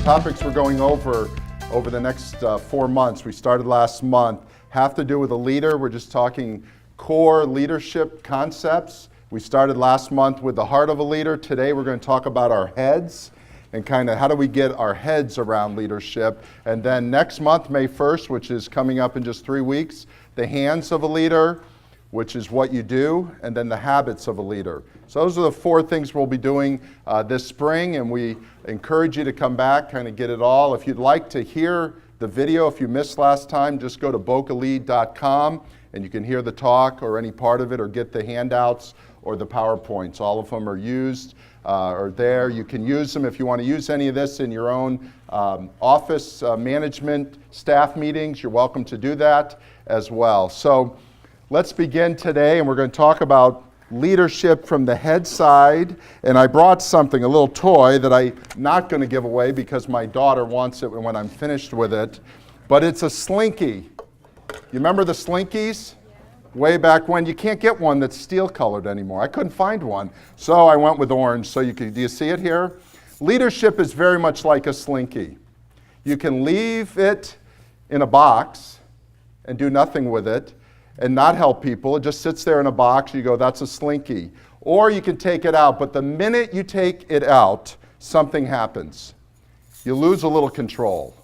topics we're going over the next 4 months, we started last month, have to do with a leader. We're just talking core leadership concepts. We started last month with the heart of a leader. Today we're going to talk about our heads and kind of how do we get our heads around leadership. And then next month, May 1st, which is coming up in just 3 weeks, the hands of a leader, which is what you do, and then the habits of a leader. So those are the 4 things we'll be doing this spring, and we encourage you to come back, kind of get it all. If you'd like to hear the video, if you missed last time, just go to BocaLead.com, and you can hear the talk or any part of it, or get the handouts or the PowerPoints. All of them are used, are there. You can use them if you want to use any of this in your own office management staff meetings. You're welcome to do that as well. So let's begin today, and we're going to talk about leadership from the head side. And I brought something, a little toy that I'm not going to give away because my daughter wants it when I'm finished with it. But it's a slinky. You remember the slinkies? Way back when. You can't get one that's steel colored anymore. I couldn't find one. So I went with orange. So do you see it here? Leadership is very much like a slinky. You can leave it in a box and do nothing with it and not help people. It just sits there in a box. You go, that's a slinky. Or you can take it out, but the minute you take it out, something happens. You lose a little control.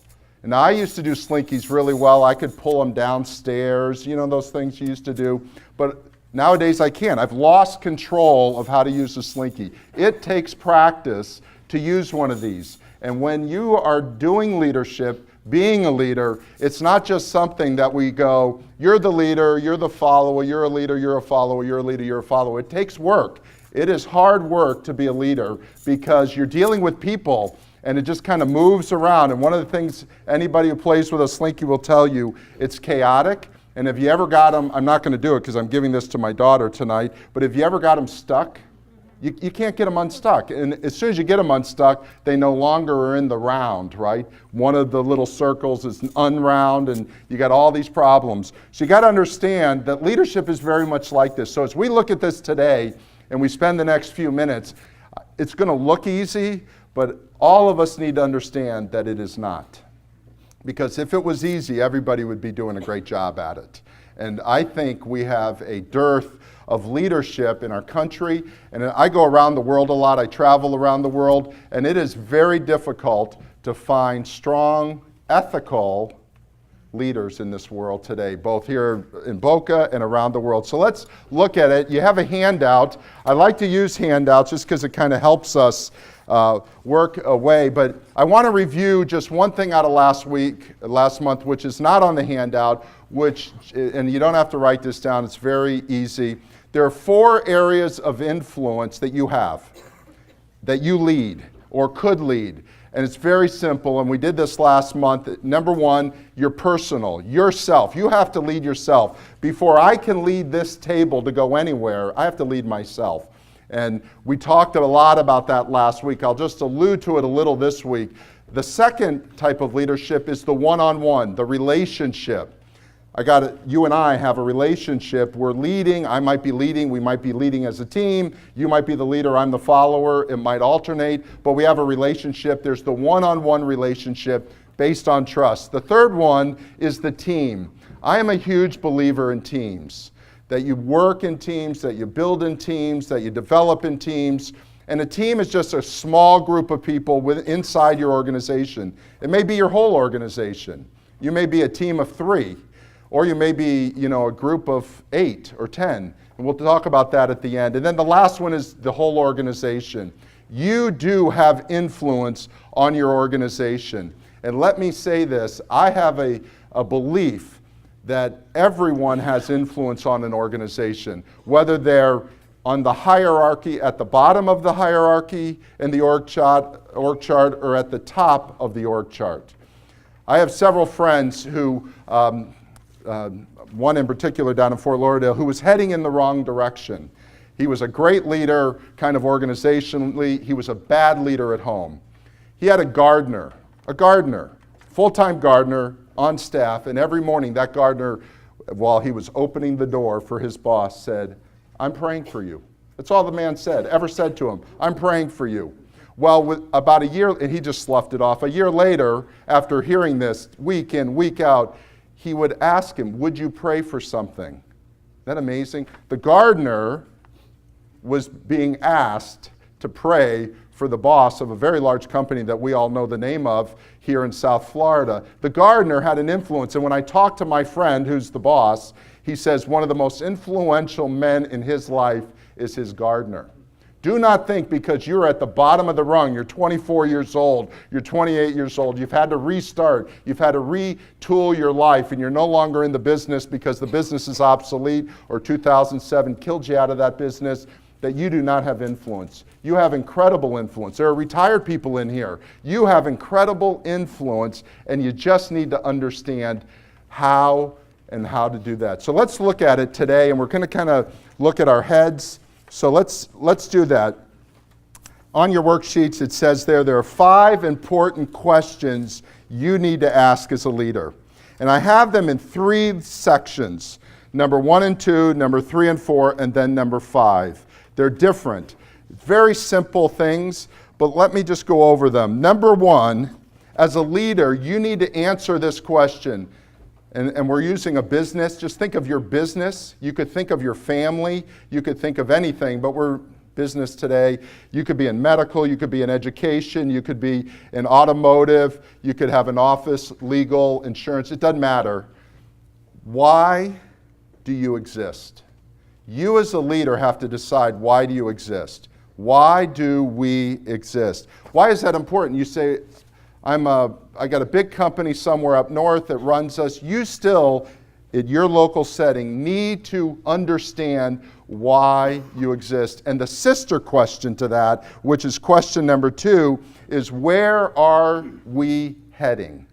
And I used to do slinkies really well. I could pull them downstairs, you know, those things you used to do. But nowadays I can't. I've lost control of how to use a slinky. It takes practice to use one of these. And when you are doing leadership, being a leader, it's not just something that we go, you're the leader, you're the follower, you're a leader, you're a follower, you're a leader, you're a follower. It takes work. It is hard work to be a leader because you're dealing with people and it just kind of moves around. And one of the things anybody who plays with a slinky will tell you, it's chaotic. And if you ever got them, I'm not going to do it because I'm giving this to my daughter tonight, but if you ever got them stuck, you can't get them unstuck. And as soon as you get them unstuck, they no longer are in the round, right? One of the little circles is unround, and you got all these problems. So you got to understand that leadership is very much like this. So as we look at this today, and we spend the next few minutes, it's going to look easy, but all of us need to understand that it is not. Because if it was easy, everybody would be doing a great job at it. And I think we have a dearth of leadership in our country. And I go around the world a lot. I travel around the world. And it is very difficult to find strong, ethical leaders in this world today, both here in Boca and around the world. So let's look at it. You have a handout. I like to use handouts just because it kind of helps us work away. But I want to review just one thing out of last month, which is not on the handout, and you don't have to write this down. It's very easy. There are 4 areas of influence that you have, that you lead or could lead. And it's very simple, and we did this last month. Number 1, you're personal, yourself. You have to lead yourself. Before I can lead this table to go anywhere, I have to lead myself. And we talked a lot about that last week. I'll just allude to it a little this week. The second type of leadership is the one-on-one, the relationship. You and I have a relationship. We're leading. I might be leading. We might be leading as a team. You might be the leader. I'm the follower. It might alternate, but we have a relationship. There's the one-on-one relationship based on trust. The third one is the team. I am a huge believer in teams, that you work in teams, that you build in teams, that you develop in teams. And a team is just a small group of people inside your organization. It may be your whole organization. You may be a team of 3. Or you may be, a group of 8 or 10. And we'll talk about that at the end. And then the last one is the whole organization. You do have influence on your organization. And let me say this, I have a belief that everyone has influence on an organization, whether they're on the hierarchy, at the bottom of the hierarchy in the org chart, or at the top of the org chart. I have several friends who, one in particular down in Fort Lauderdale, who was heading in the wrong direction. He was a great leader, kind of organizationally. He was a bad leader at home. He had a gardener, full-time gardener on staff, and every morning that gardener, while he was opening the door for his boss, said, "I'm praying for you." That's all the man ever said to him. "I'm praying for you." Well, about a year, and he just sloughed it off. A year later, after hearing this week in, week out, he would ask him, would you pray for something? Isn't that amazing? The gardener was being asked to pray for the boss of a very large company that we all know the name of here in South Florida. The gardener had an influence, and when I talked to my friend who's the boss, he says one of the most influential men in his life is his gardener. Do not think because you're at the bottom of the rung, you're 24 years old, you're 28 years old, you've had to restart, you've had to retool your life, and you're no longer in the business because the business is obsolete or 2007 killed you out of that business, that you do not have influence. You have incredible influence. There are retired people in here. You have incredible influence, and you just need to understand how to do that. So let's look at it today, and we're going to kind of look at our heads. So let's do that. On your worksheets, it says there are 5 important questions you need to ask as a leader. And I have them in 3 sections. Number 1 and 2, number 3 and 4, and then number 5. They're different. Very simple things, but let me just go over them. Number 1, as a leader, you need to answer this question. And we're using a business. Just think of your business. You could think of your family. You could think of anything, but we're business today. You could be in medical. You could be in education. You could be in automotive. You could have an office, legal, insurance. It doesn't matter. Why do you exist? You as a leader have to decide, why do you exist? Why do we exist? Why is that important? You say, I got a big company somewhere up north that runs us. You still, in your local setting, need to understand why you exist. And the sister question to that, which is question number 2, is where are we heading?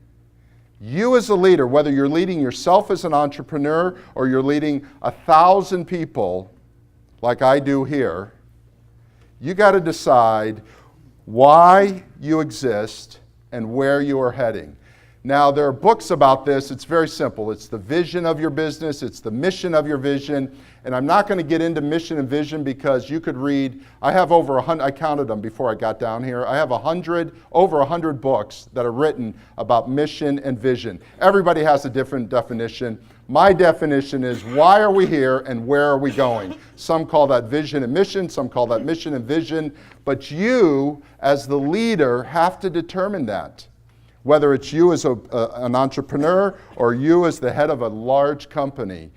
You as a leader, whether you're leading yourself as an entrepreneur or you're leading 1,000 people like I do here, you got to decide why you exist and where you are heading. Now, there are books about this. It's very simple. It's the vision of your business. It's the mission of your vision. And I'm not going to get into mission and vision because you could read, I have over 100, I counted them before I got down here. I have over 100 books that are written about mission and vision. Everybody has a different definition. My definition is, why are we here and where are we going? Some call that vision and mission. Some call that mission and vision. But you, as the leader, have to determine that. Whether it's you as an entrepreneur or you as the head of a large company.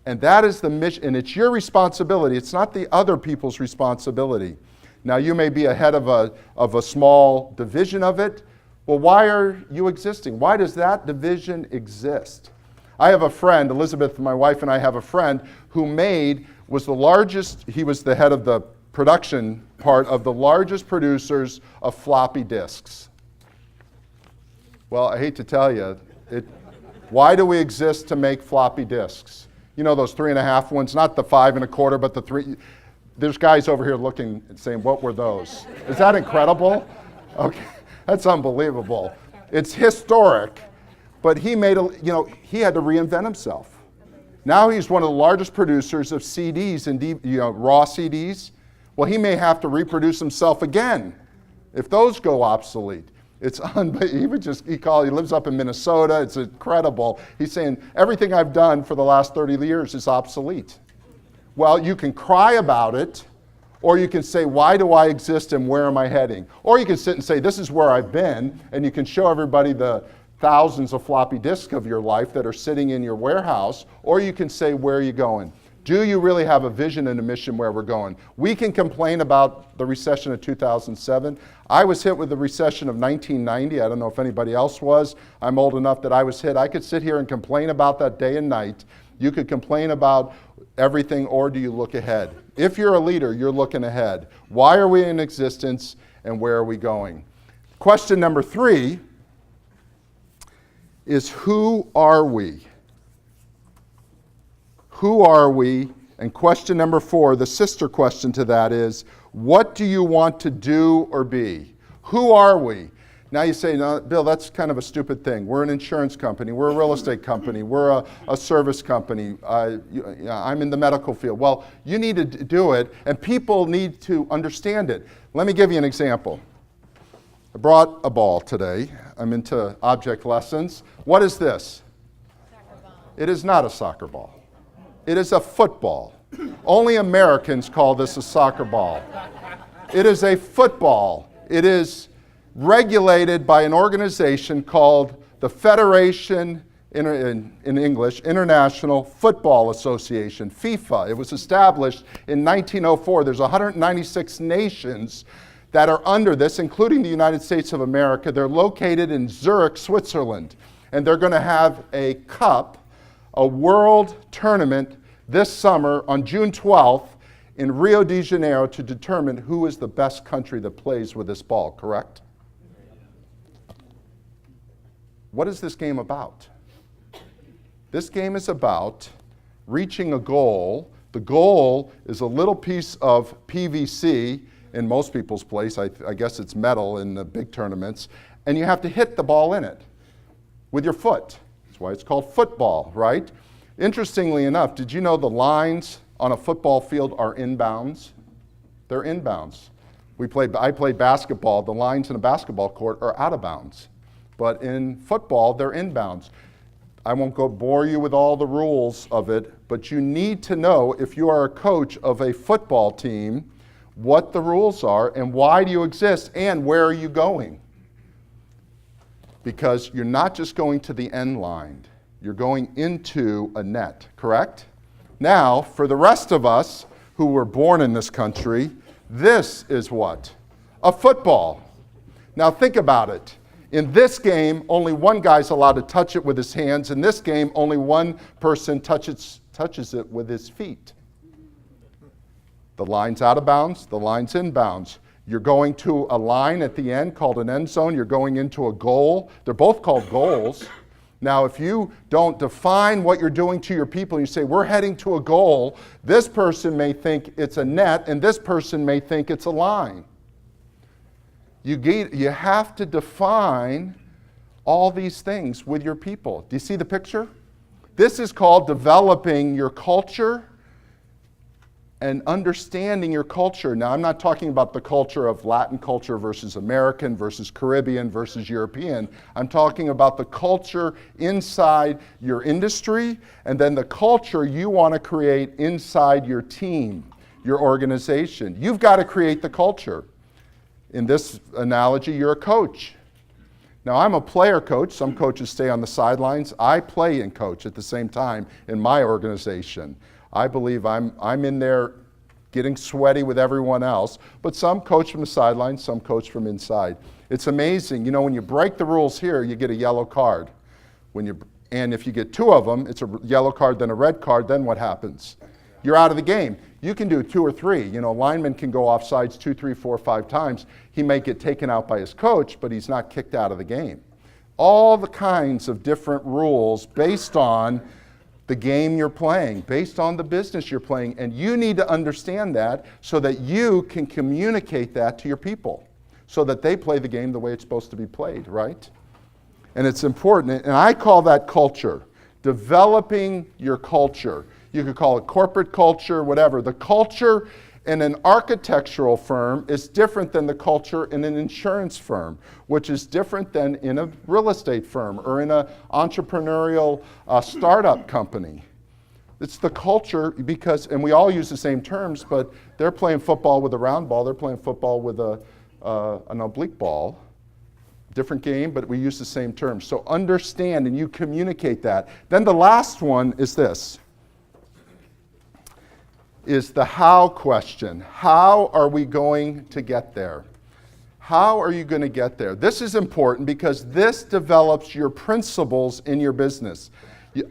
And that is the mission, and it's your responsibility. It's not the other people's responsibility. Now, you may be a head of a small division of it. Well, why are you existing? Why does that division exist? I have a friend, Elizabeth, my wife, and I have a friend who was the largest, he was the head of the production part of the largest producers of floppy disks. Well, I hate to tell you, why do we exist to make floppy disks? You know those 3.5 ones, not the 5 1/4, but the 3. There's guys over here looking and saying, what were those? Is that incredible? Okay, that's unbelievable. It's historic, but he had to reinvent himself. Now he's one of the largest producers of CDs and raw CDs. Well, he may have to reproduce himself again if those go obsolete. It's he lives up in Minnesota. It's incredible. He's saying, everything I've done for the last 30 years is obsolete. Well, you can cry about it, or you can say, why do I exist and where am I heading? Or you can sit and say, this is where I've been, and you can show everybody the thousands of floppy disks of your life that are sitting in your warehouse, or you can say, where are you going? Do you really have a vision and a mission where we're going? We can complain about the recession of 2007. I was hit with the recession of 1990. I don't know if anybody else was. I'm old enough that I was hit. I could sit here and complain about that day and night. You could complain about everything, or do you look ahead? If you're a leader, you're looking ahead. Why are we in existence and where are we going? Question number 3 is, who are we? Who are we? And question number 4, the sister question to that is, what do you want to do or be? Who are we? Now you say, no, Bill, that's kind of a stupid thing. We're an insurance company. We're a real estate company. We're a service company. I'm in the medical field. Well, you need to do it, and people need to understand it. Let me give you an example. I brought a ball today. I'm into object lessons. What is this? Soccer ball. It is not a soccer ball. It is a football. Only Americans call this a soccer ball. It is a football. It is regulated by an organization called the Federation, in English, International Football Association, FIFA. It was established in 1904. There's 196 nations that are under this, including the United States of America. They're located in Zurich, Switzerland. And they're going to have a cup, a world tournament this summer on June 12th in Rio de Janeiro to determine who is the best country that plays with this ball, correct? What is this game about? This game is about reaching a goal. The goal is a little piece of PVC in most people's place. I guess it's metal in the big tournaments. And you have to hit the ball in it with your foot. That's why it's called football, right? Interestingly enough, did you know the lines on a football field are inbounds? They're inbounds. I played basketball. The lines in a basketball court are out of bounds. But in football, they're inbounds. I won't go bore you with all the rules of it, but you need to know, if you are a coach of a football team, what the rules are and why do you exist and where are you going. Because you're not just going to the end line. You're going into a net, correct? Now, for the rest of us who were born in this country, this is what? A football. Now think about it. In this game, only one guy's allowed to touch it with his hands. In this game, only one person touches it with his feet. The line's out of bounds, the line's in bounds. You're going to a line at the end called an end zone. You're going into a goal. They're both called goals. Now, if you don't define what you're doing to your people, and you say, we're heading to a goal, this person may think it's a net, and this person may think it's a line. You have to define all these things with your people. Do you see the picture? This is called developing your culture and understanding your culture. Now, I'm not talking about the culture of Latin culture versus American versus Caribbean versus European. I'm talking about the culture inside your industry and then the culture you want to create inside your team, your organization. You've got to create the culture. In this analogy, you're a coach. Now, I'm a player coach. Some coaches stay on the sidelines. I play and coach at the same time in my organization. I believe I'm in there getting sweaty with everyone else, but some coach from the sidelines, some coach from inside. It's amazing. You know, when you break the rules here, you get a yellow card. And if you get two of them, it's a yellow card, then a red card, then what happens? You're out of the game. You can do 2 or 3. You know, a lineman can go off sides 2, 3, 4, 5 times. He may get taken out by his coach, but he's not kicked out of the game. All the kinds of different rules based on the game you're playing, based on the business you're playing, and you need to understand that so that you can communicate that to your people so that they play the game the way it's supposed to be played, right? And it's important, and I call that culture, developing your culture. You could call it corporate culture, whatever. The culture in an architectural firm is different than the culture in an insurance firm, which is different than in a real estate firm or in an entrepreneurial startup company. It's the culture because, and we all use the same terms, but they're playing football with a round ball, they're playing football with an oblique ball. Different game, but we use the same terms. So understand and you communicate that. Then the last one is this. Is the how question. How are we going to get there? How are you going to get there? This is important because this develops your principles in your business.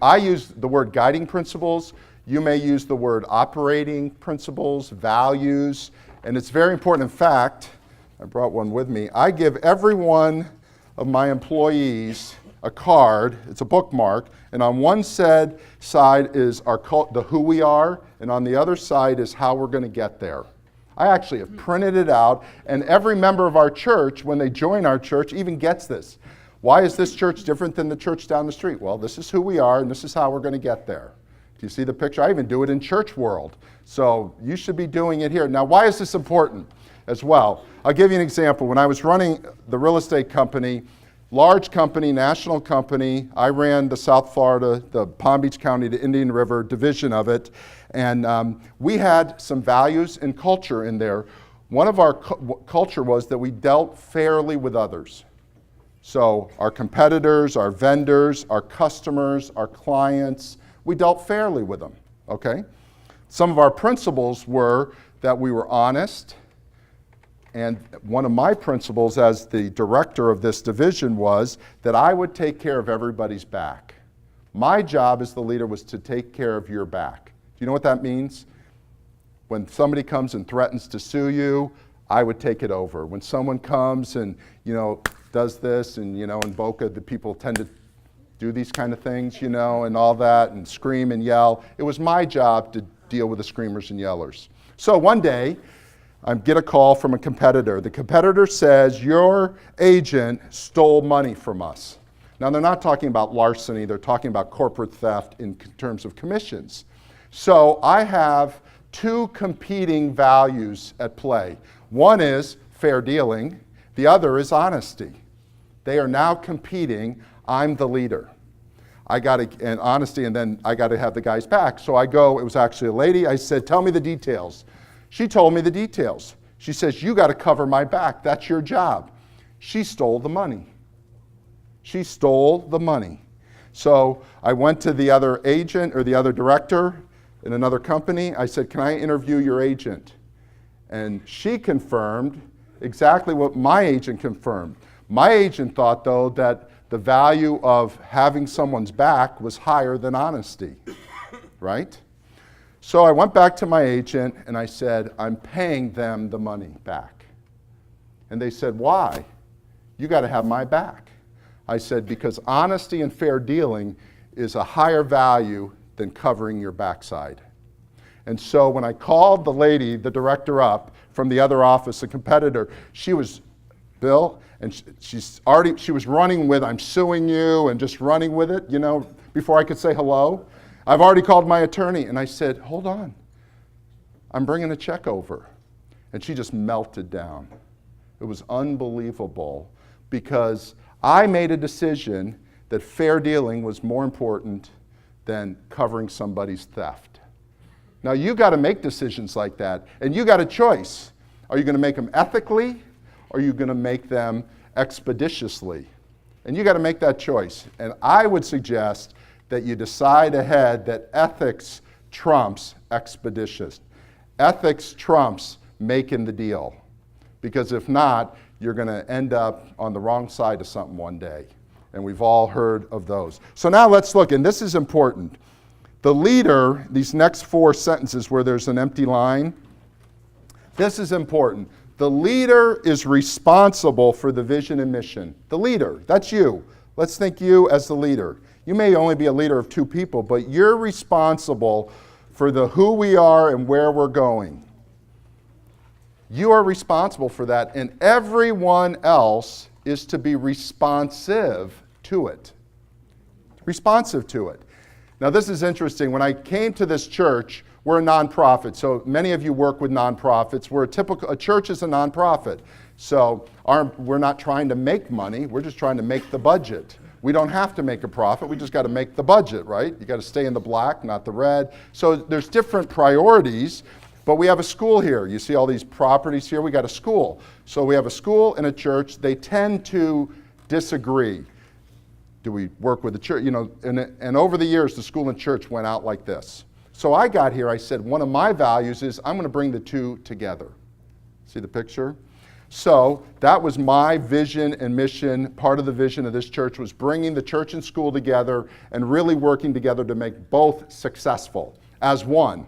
I use the word guiding principles. You may use the word operating principles, values, and it's very important. In fact, I brought one with me. I give every one of my employees a card. It's a bookmark, and on one side is the who we are, and on the other side is how we're going to get there. I actually have printed it out, and every member of our church, when they join our church, even gets this. Why is this church different than the church down the street? Well, this is who we are, and this is how we're going to get there. Do you see the picture? I even do it in church world. So you should be doing it here. Now, why is this important? as well. I'll give you an example. When I was running the real estate company, large company, national company, I ran the South Florida, the Palm Beach County to Indian River division of it, and we had some values and culture in there. One of our culture was that we dealt fairly with others. So our competitors, our vendors, our customers, our clients, we dealt fairly with them, okay? Some of our principles were that we were honest, and one of my principles as the director of this division was that I would take care of everybody's back. My job as the leader was to take care of your back. Do you know what that means? When somebody comes and threatens to sue you, I would take it over. When someone comes and, does this, and, in Boca, the people tend to do these kind of things, and all that, and scream and yell. It was my job to deal with the screamers and yellers. So one day, I get a call from a competitor. The competitor says, your agent stole money from us. Now, they're not talking about larceny. They're talking about corporate theft in terms of commissions. So I have two competing values at play. One is fair dealing. The other is honesty. They are now competing. I'm the leader. And honesty, and then I got to have the guy's back. So I go, it was actually a lady. I said, tell me the details. She told me the details. She says, you got to cover my back. That's your job. She stole the money. She stole the money. So I went to the other agent or the other director in another company. I said, can I interview your agent? And she confirmed exactly what my agent confirmed. My agent thought, though, that the value of having someone's back was higher than honesty, right? So I went back to my agent and I said, I'm paying them the money back. And they said, why? You got to have my back. I said, because honesty and fair dealing is a higher value than covering your backside. And so when I called the lady, the director up from the other office, a competitor, she was, Bill, and she was running with, I'm suing you, and just running with it, before I could say hello. I've already called my attorney, and I said, hold on, I'm bringing a check over. And she just melted down. It was unbelievable, because I made a decision that fair dealing was more important than covering somebody's theft. Now, you got to make decisions like that, and you got a choice. Are you going to make them ethically, or are you going to make them expeditiously? And you got to make that choice. And I would suggest that you decide ahead that ethics trumps expeditious. Ethics trumps making the deal. Because if not, you're going to end up on the wrong side of something one day. And we've all heard of those. So now let's look, and this is important. The leader, these next 4 sentences where there's an empty line, this is important. The leader is responsible for the vision and mission. The leader, that's you. Let's think you as the leader. You may only be a leader of 2 people, but you're responsible for the who we are and where we're going. You are responsible for that, and everyone else is to be responsive to it. Responsive to it. Now this is interesting. When I came to this church, we're a nonprofit, so many of you work with nonprofits. A church is a nonprofit, so we're not trying to make money, we're just trying to make the budget. We don't have to make a profit, we just got to make the budget, right? You got to stay in the black, not the red. So there's different priorities, but we have a school here. You see all these properties here, we got a school. So we have a school and a church. They tend to disagree. Do we work with the church? And over the years, the school and church went out like this. So I got here, I said, one of my values is I'm going to bring the two together. See the picture? So that was my vision and mission. Part of the vision of this church was bringing the church and school together and really working together to make both successful as one.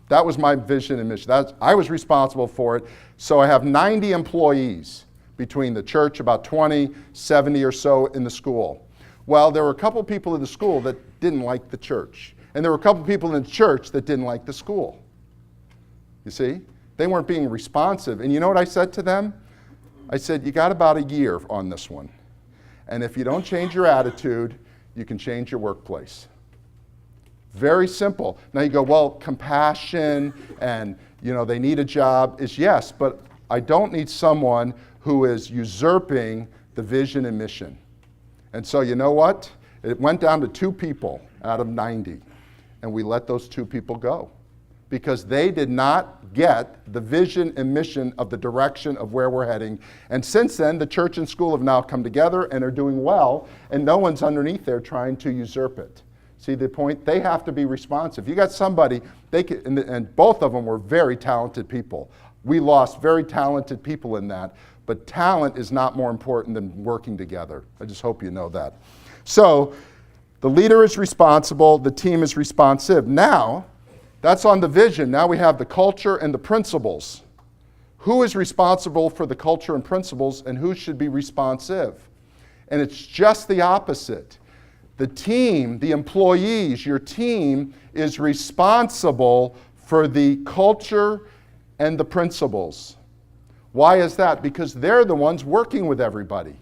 That was my vision and mission. I was responsible for it. So I have 90 employees between the church, about 20, 70 or so in the school. Well, there were a couple people in the school that didn't like the church. And there were a couple people in the church that didn't like the school. You see? They weren't being responsive. And you know what I said to them? I said, you got about a year on this one. And if you don't change your attitude, you can change your workplace. Very simple. Now you go, well, compassion and, they need a job is yes, but I don't need someone who is usurping the vision and mission. And so you know what? It went down to 2 people out of 90, and we let those 2 people go because they did not get the vision and mission of the direction of where we're heading. And since then, the church and school have now come together and are doing well, and no one's underneath there trying to usurp it. See the point? They have to be responsive. You got somebody, they can, and both of them were very talented people. We lost very talented people in that, but talent is not more important than working together. I just hope you know that. So the leader is responsible, the team is responsive. Now, that's on the vision. Now we have the culture and the principles. Who is responsible for the culture and principles, and who should be responsive? And it's just the opposite. The team, the employees, your team is responsible for the culture and the principles. Why is that? Because they're the ones working with everybody.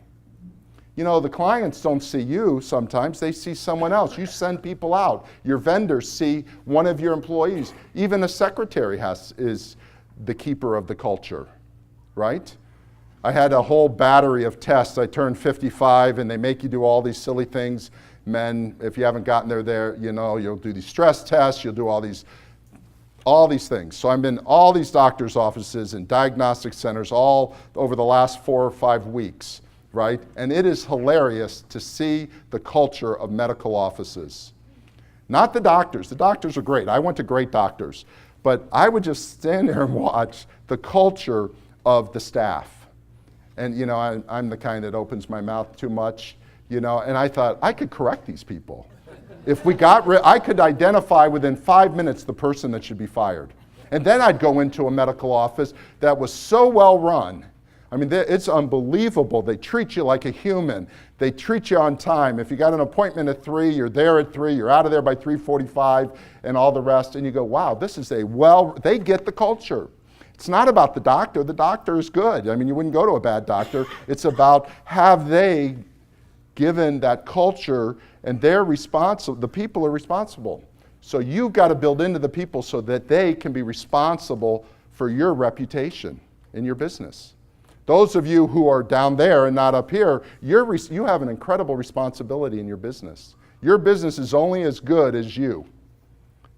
You know, the clients don't see you sometimes, they see someone else. You send people out. Your vendors see one of your employees. Even a secretary is the keeper of the culture, right? I had a whole battery of tests. I turned 55 and they make you do all these silly things. Men, if you haven't gotten there, you know, you'll do these stress tests, you'll do all these things. So I'm in all these doctors' offices and diagnostic centers all over the last 4 or 5 weeks. Right? And it is hilarious to see the culture of medical offices. Not the doctors. The doctors are great. I went to great doctors. But I would just stand there and watch the culture of the staff. And, you know, I'm the kind that opens my mouth too much, you know, and I thought, I could correct these people. If we got I could identify within 5 minutes the person that should be fired. And then I'd go into a medical office that was so well run. I mean, it's unbelievable. They treat you like a human. They treat you on time. If you got an appointment at 3, you're there at 3, you're out of there by 3:45 and all the rest, and you go, wow, this is they get the culture. It's not about the doctor. The doctor is good. I mean, you wouldn't go to a bad doctor. It's about have they given that culture, and they're responsible. The people are responsible. So you've got to build into the people so that they can be responsible for your reputation in your business. Those of you who are down there and not up here, you have an incredible responsibility in your business. Your business is only as good as you.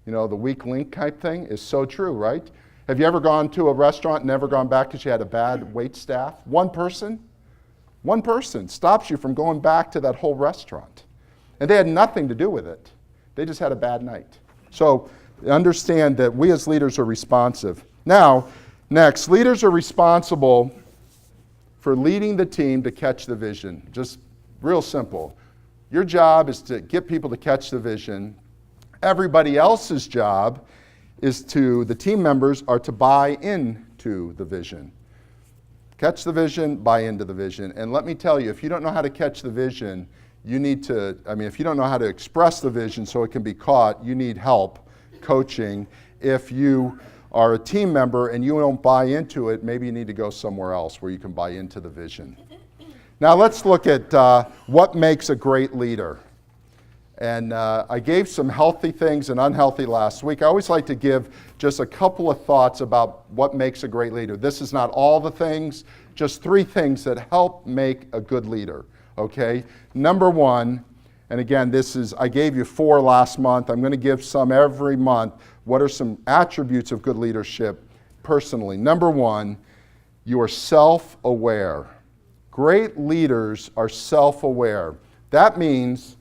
You know, the weak link type thing is so true, right? Have you ever gone to a restaurant and never gone back because you had a bad wait staff? One person stops you from going back to that whole restaurant. And they had nothing to do with it. They just had a bad night. So understand that we as leaders are responsive. Now, next, leaders are responsible for leading the team to catch the vision. Just real simple. Your job is to get people to catch the vision. Everybody else's job is the team members are to buy into the vision. Catch the vision, buy into the vision. And let me tell you, if you don't know how to catch the vision, if you don't know how to express the vision so it can be caught, you need help, coaching. If you are a team member and you don't buy into it, maybe you need to go somewhere else where you can buy into the vision. Now let's look at what makes a great leader. And I gave some healthy things and unhealthy last week. I always like to give just a couple of thoughts about what makes a great leader. This is not all the things, just 3 things that help make a good leader, okay? Number 1, and again, I gave you 4 last month. I'm going to give some every month. What are some attributes of good leadership personally? Number 1, you are self-aware. Great leaders are self-aware. That means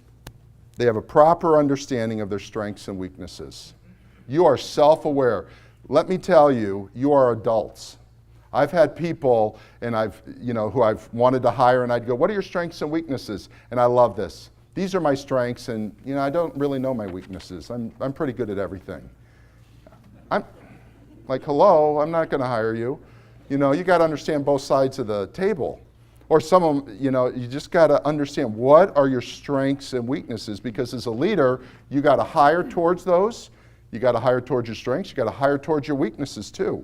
they have a proper understanding of their strengths and weaknesses. You are self-aware. Let me tell you, you are adults. I've had people who I've wanted to hire, and I'd go, what are your strengths and weaknesses? And I love this. These are my strengths, and I don't really know my weaknesses. I'm pretty good at everything. I'm like, hello, I'm not going to hire you. You got to understand both sides of the table. Or some of them, you just got to understand what are your strengths and weaknesses, because as a leader, you got to hire towards those. You got to hire towards your strengths. You got to hire towards your weaknesses too.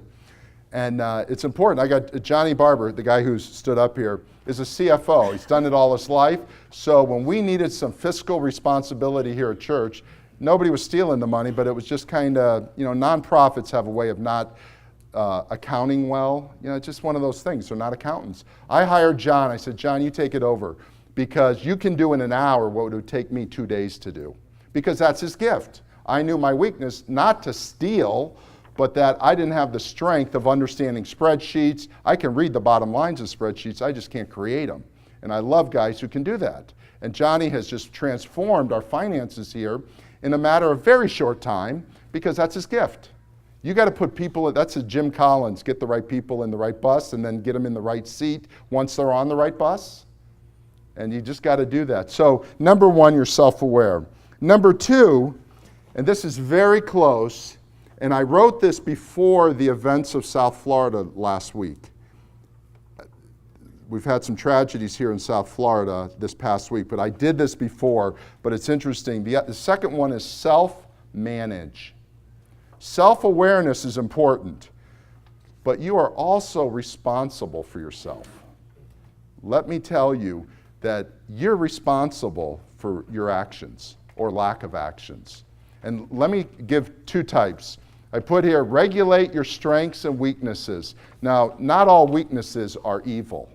And it's important. I got Johnny Barber, the guy who's stood up here, is a CFO. He's done it all his life. So when we needed some fiscal responsibility here at church, nobody was stealing the money, but it was just kind of, nonprofits have a way of not accounting well. It's just one of those things. They're not accountants. I hired John. I said, John, you take it over because you can do in an hour what would take me 2 days to do, because that's his gift. I knew my weakness, not to steal, but that I didn't have the strength of understanding spreadsheets. I can read the bottom lines of spreadsheets, I just can't create them. And I love guys who can do that. And Johnny has just transformed our finances here in a matter of very short time, because that's his gift. You got to put people, that's a Jim Collins, get the right people in the right bus and then get them in the right seat once they're on the right bus. And you just got to do that. So number one, you're self-aware. Number two, and this is very close, and I wrote this before the events of South Florida last week. We've had some tragedies here in South Florida this past week, but I did this before, but it's interesting. The second one is self-manage. Self-awareness is important, but you are also responsible for yourself. Let me tell you that you're responsible for your actions or lack of actions. And let me give two types. I put here, regulate your strengths and weaknesses. Now, not all weaknesses are evil.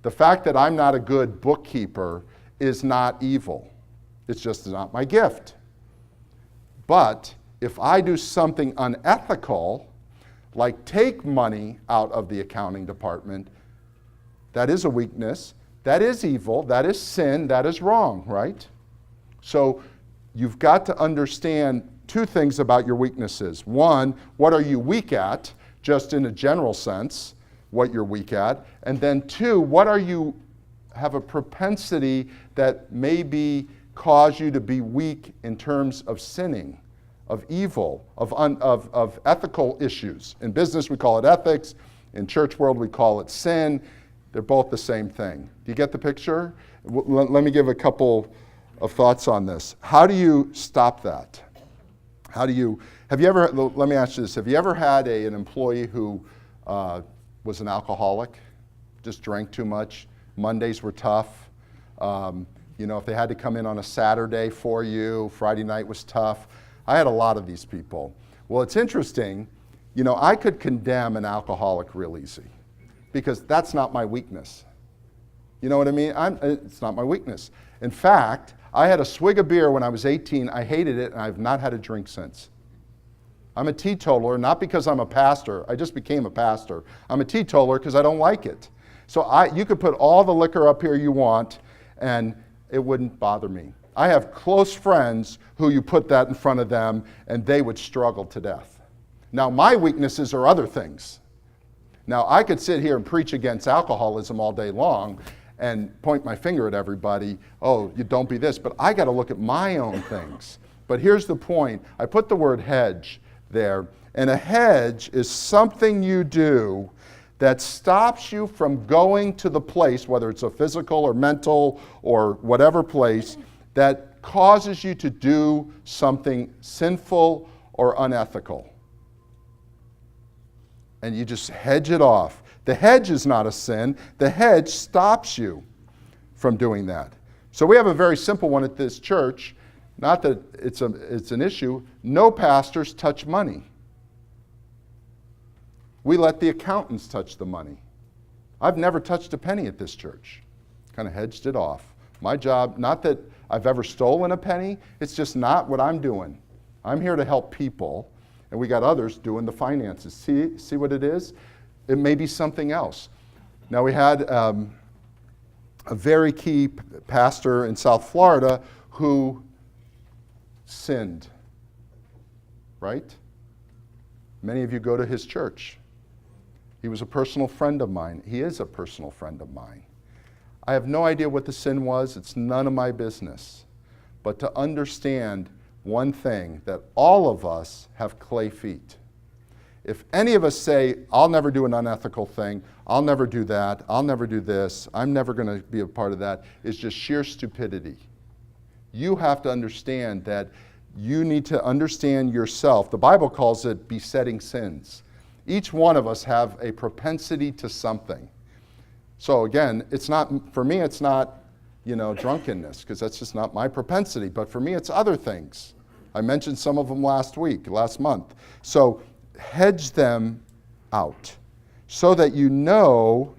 The fact that I'm not a good bookkeeper is not evil. It's just not my gift. But if I do something unethical, like take money out of the accounting department, that is a weakness, that is evil, that is sin, that is wrong, right? So you've got to understand two things about your weaknesses. One, what are you weak at, just in a general sense, what you're weak at. And then two, what are you have a propensity that maybe cause you to be weak in terms of sinning, of evil, of ethical issues. In business, we call it ethics. In church world, we call it sin. They're both the same thing. Do you get the picture? Let me give a couple of thoughts on this. How do you stop that? Have you ever, let me ask you this, have you ever had an employee who was an alcoholic, just drank too much? Mondays were tough. If they had to come in on a Saturday for you, Friday night was tough. I had a lot of these people. Well, it's interesting, I could condemn an alcoholic real easy because that's not my weakness. You know what I mean? It's not my weakness. In fact, I had a swig of beer when I was 18. I hated it, and I've not had a drink since. I'm a teetotaler, not because I'm a pastor. I just became a pastor. I'm a teetotaler because I don't like it. So you could put all the liquor up here you want, and it wouldn't bother me. I have close friends who you put that in front of them, and they would struggle to death. Now, my weaknesses are other things. Now, I could sit here and preach against alcoholism all day long and point my finger at everybody, oh, you don't be this, but I got to look at my own things. But here's the point. I put the word hedge there, and a hedge is something you do that stops you from going to the place, whether it's a physical or mental or whatever place, that causes you to do something sinful or unethical. And you just hedge it off. The hedge is not a sin. The hedge stops you from doing that. So we have a very simple one at this church. Not that it's an issue. No pastors touch money. We let the accountants touch the money. I've never touched a penny at this church. Kind of hedged it off. My job, not that I've ever stolen a penny, it's just not what I'm doing. I'm here to help people, and we got others doing the finances. See what it is? It may be something else. Now we had a very key pastor in South Florida who sinned, right? Many of you go to his church. He was a personal friend of mine. He is a personal friend of mine. I have no idea what the sin was. It's none of my business. But to understand one thing, that all of us have clay feet. If any of us say, I'll never do an unethical thing, I'll never do that, I'll never do this, I'm never going to be a part of that, it's just sheer stupidity. You have to understand that you need to understand yourself. The Bible calls it besetting sins. Each one of us have a propensity to something. So again, for me, it's not, drunkenness, because that's just not my propensity. But for me, it's other things. I mentioned some of them last month. So hedge them out so that you know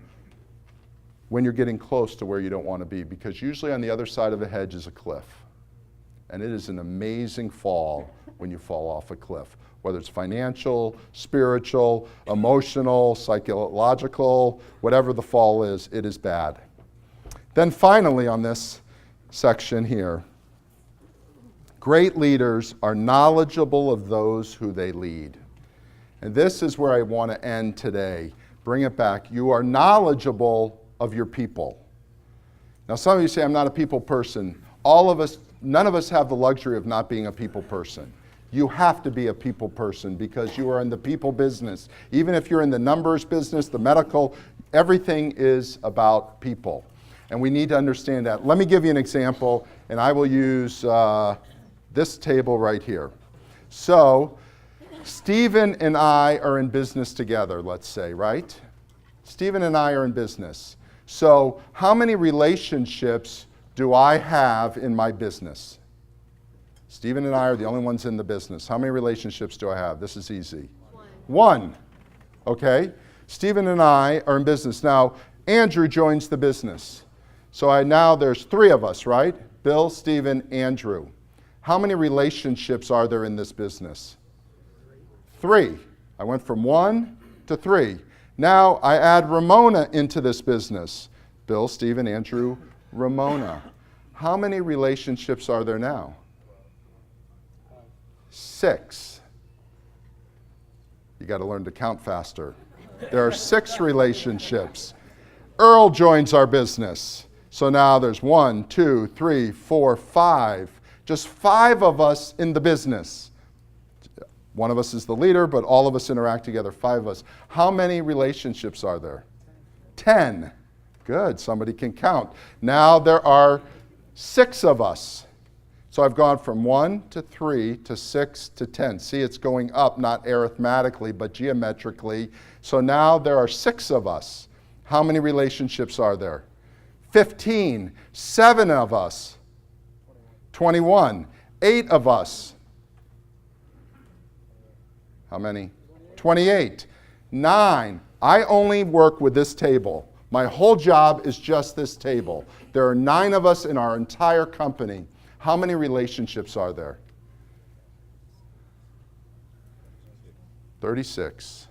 when you're getting close to where you don't want to be, because usually on the other side of a hedge is a cliff. And it is an amazing fall when you fall off a cliff, whether it's financial, spiritual, emotional, psychological, whatever the fall is, it is bad. Then finally on this section here, great leaders are knowledgeable of those who they lead. And this is where I want to end today. Bring it back. You are knowledgeable of your people. Now some of you say, I'm not a people person. All of us, none of us have the luxury of not being a people person. You have to be a people person because you are in the people business. Even if you're in the numbers business, the medical, everything is about people. And we need to understand that. Let me give you an example, and I will use this table right here. So, Stephen and I are in business together, let's say, right? Stephen and I are in business. So, how many relationships do I have in my business? Stephen and I are the only ones in the business. How many relationships do I have? This is easy. One. Okay? Stephen and I are in business. Now, Andrew joins the business. So now there's three of us, right? Bill, Stephen, Andrew. How many relationships are there in this business? Three. I went from 1 to 3. Now I add Ramona into this business. Bill, Stephen, Andrew, Ramona. How many relationships are there now? 6. You got to learn to count faster. There are 6 relationships. Earl joins our business. So now there's 1, 2, 3, 4, 5. Just 5 of us in the business. One of us is the leader, but all of us interact together, 5 of us. How many relationships are there? 10. Good, somebody can count. Now there are 6 of us. So I've gone from 1 to 3 to 6 to 10. See, it's going up, not arithmetically, but geometrically. So now there are 6 of us. How many relationships are there? 15. 7 of us. 21. 8 of us. How many? 28. 9. I only work with this table. My whole job is just this table. There are 9 of us in our entire company. How many relationships are there? 36.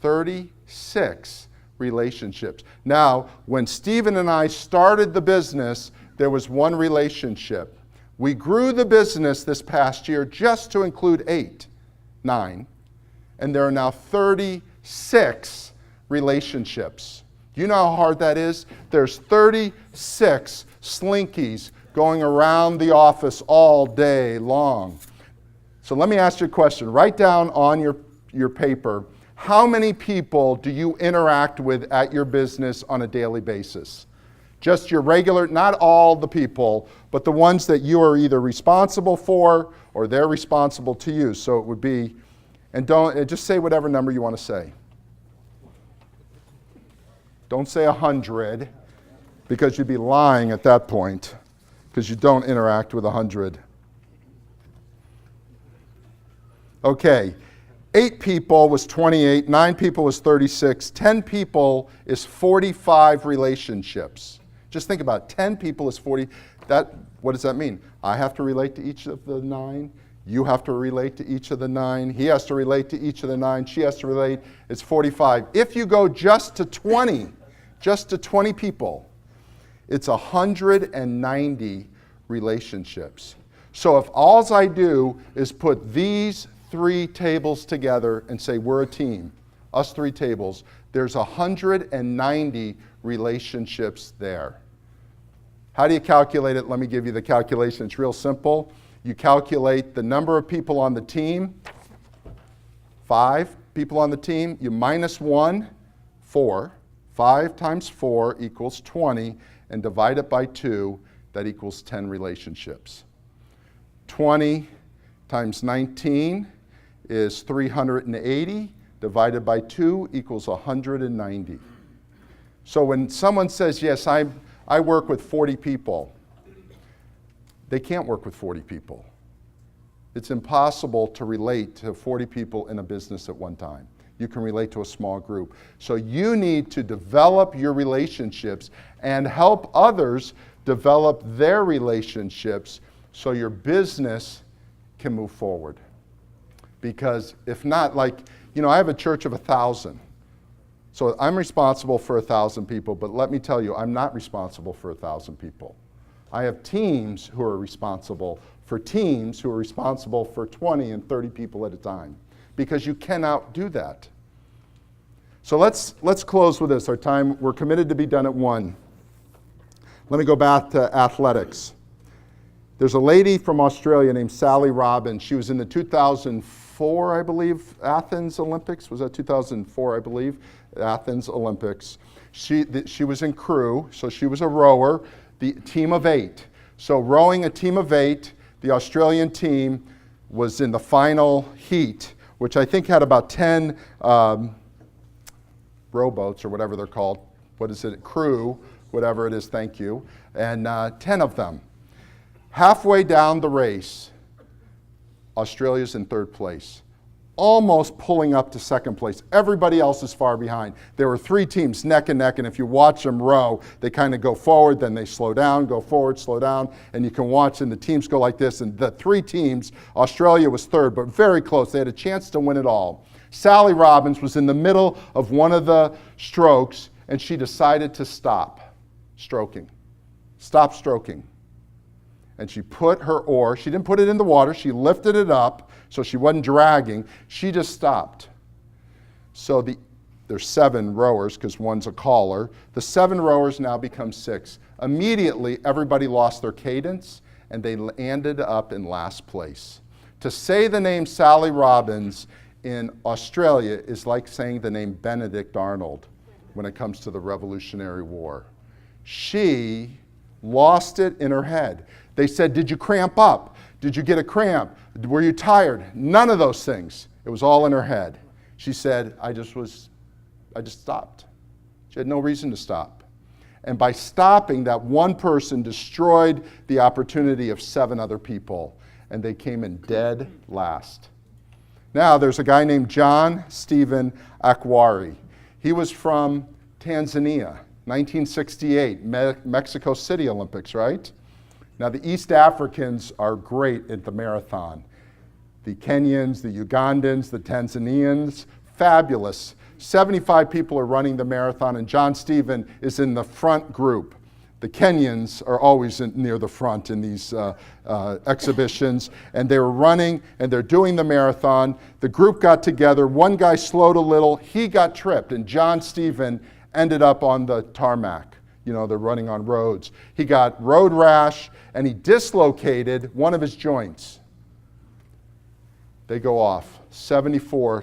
36 relationships. Now, when Stephen and I started the business, there was 1 relationship. We grew the business this past year just to include 9, and there are now 36 relationships. Do you know how hard that is? There's 36 slinkies going around the office all day long. So let me ask you a question. Write down on your paper, how many people do you interact with at your business on a daily basis? Just your regular, not all the people, but the ones that you are either responsible for or they're responsible to you. So it would be, and just say whatever number you want to say. Don't say 100, because you'd be lying at that point, because you don't interact with 100. Okay, 8 people was 28, 9 people was 36, 10 people is 45 relationships. Just think about it. 10 people is 40. What does that mean? I have to relate to each of the 9. You have to relate to each of the 9. He has to relate to each of the 9. She has to relate. It's 45. If you go just to 20 people, it's 190 relationships. So if all I do is put these 3 tables together and say we're a team, us 3 tables, there's 190 relationships there. How do you calculate it? Let me give you the calculation. It's real simple. You calculate the number of people on the team, 5 people on the team, you minus 1, 4. 5 times 4 equals 20, and divide it by 2, that equals 10 relationships. 20 times 19 is 380, divided by 2 equals 190. So when someone says, yes, I work with 40 people, they can't work with 40 people. It's impossible to relate to 40 people in a business at one time. you can relate to a small group. So you need to develop your relationships and help others develop their relationships so your business can move forward. Because if not, like, I have a church of 1,000. So I'm responsible for 1,000 people, but let me tell you, I'm not responsible for 1,000 people. I have teams who are responsible for teams who are responsible for 20 and 30 people at a time, because you cannot do that. So let's close with this. Our time, we're committed to be done at 1. Let me go back to athletics. There's a lady from Australia named Sally Robbins. She was in the 2004, I believe, Athens Olympics. Was that 2004, I believe? Athens Olympics. She was in crew, so she was a rower, the team of 8. So rowing a team of 8, the Australian team was in the final heat, which I think had about 10 rowboats or whatever they're called. What is it? Crew, whatever it is, thank you. And 10 of them. Halfway down the race, Australia's in 3rd place, almost pulling up to 2nd place. Everybody else is far behind. There were 3 teams neck and neck, and if you watch them row, they kind of go forward, then they slow down, go forward, slow down, and you can watch, and the teams go like this. And the 3 teams, Australia was 3rd, but very close. They had a chance to win it all. Sally Robbins was in the middle of one of the strokes, and she decided to stop stroking. Stop stroking. And she put her oar, she didn't put it in the water, she lifted it up so she wasn't dragging. She just stopped. So there's 7 rowers because one's a caller. The 7 rowers now become 6. Immediately, everybody lost their cadence and they ended up in last place. To say the name Sally Robbins in Australia is like saying the name Benedict Arnold when it comes to the Revolutionary War. She lost it in her head. They said, did you cramp up? Did you get a cramp? Were you tired? None of those things. It was all in her head. She said, I just stopped. She had no reason to stop. And by stopping, that one person destroyed the opportunity of 7 other people, and they came in dead last. Now, there's a guy named John Stephen Akwari. He was from Tanzania, 1968, Mexico City Olympics, right? Now, the East Africans are great at the marathon. The Kenyans, the Ugandans, the Tanzanians, fabulous. 75 people are running the marathon, and John Stephen is in the front group. The Kenyans are always near the front in these exhibitions, and they were running, and they're doing the marathon. The group got together. One guy slowed a little. He got tripped, and John Stephen ended up on the tarmac. They're running on roads. He got road rash, and he dislocated one of his joints. They go off. 74,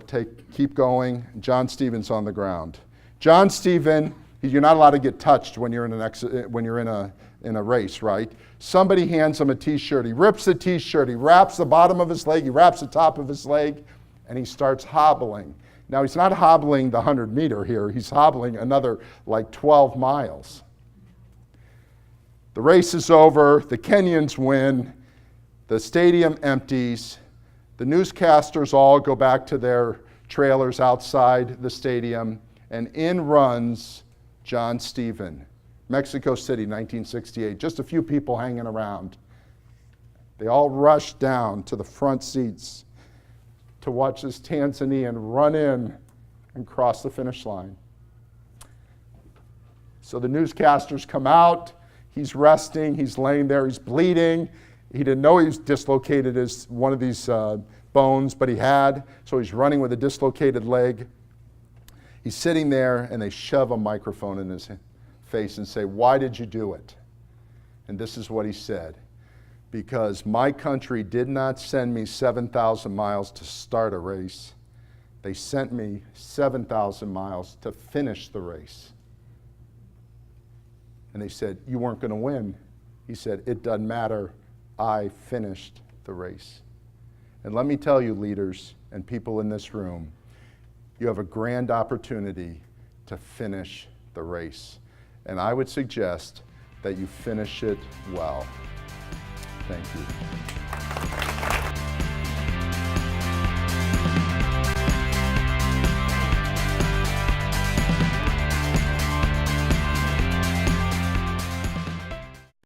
keep going. John Stephen's on the ground. John Stephen, you're not allowed to get touched when you're in a race, right? Somebody hands him a t-shirt. He rips the t-shirt. He wraps the bottom of his leg. He wraps the top of his leg, and he starts hobbling. Now, he's not hobbling the 100-meter here. He's hobbling another, 12 miles. The race is over. The Kenyans win. The stadium empties. The newscasters all go back to their trailers outside the stadium, and in runs John Stephen. Mexico City, 1968. Just a few people hanging around. They all rushed down to the front seats to watch this Tanzanian run in and cross the finish line. So the newscasters come out. He's resting. He's laying there. He's bleeding. He didn't know he was dislocated one of these bones, but he had. So he's running with a dislocated leg. He's sitting there, and they shove a microphone in his face and say, "Why did you do it?" And this is what he said: "Because my country did not send me 7,000 miles to start a race. They sent me 7,000 miles to finish the race." And they said, "You weren't going to win." He said, "It doesn't matter. I finished the race." And let me tell you, leaders and people in this room, you have a grand opportunity to finish the race. And I would suggest that you finish it well. Thank you.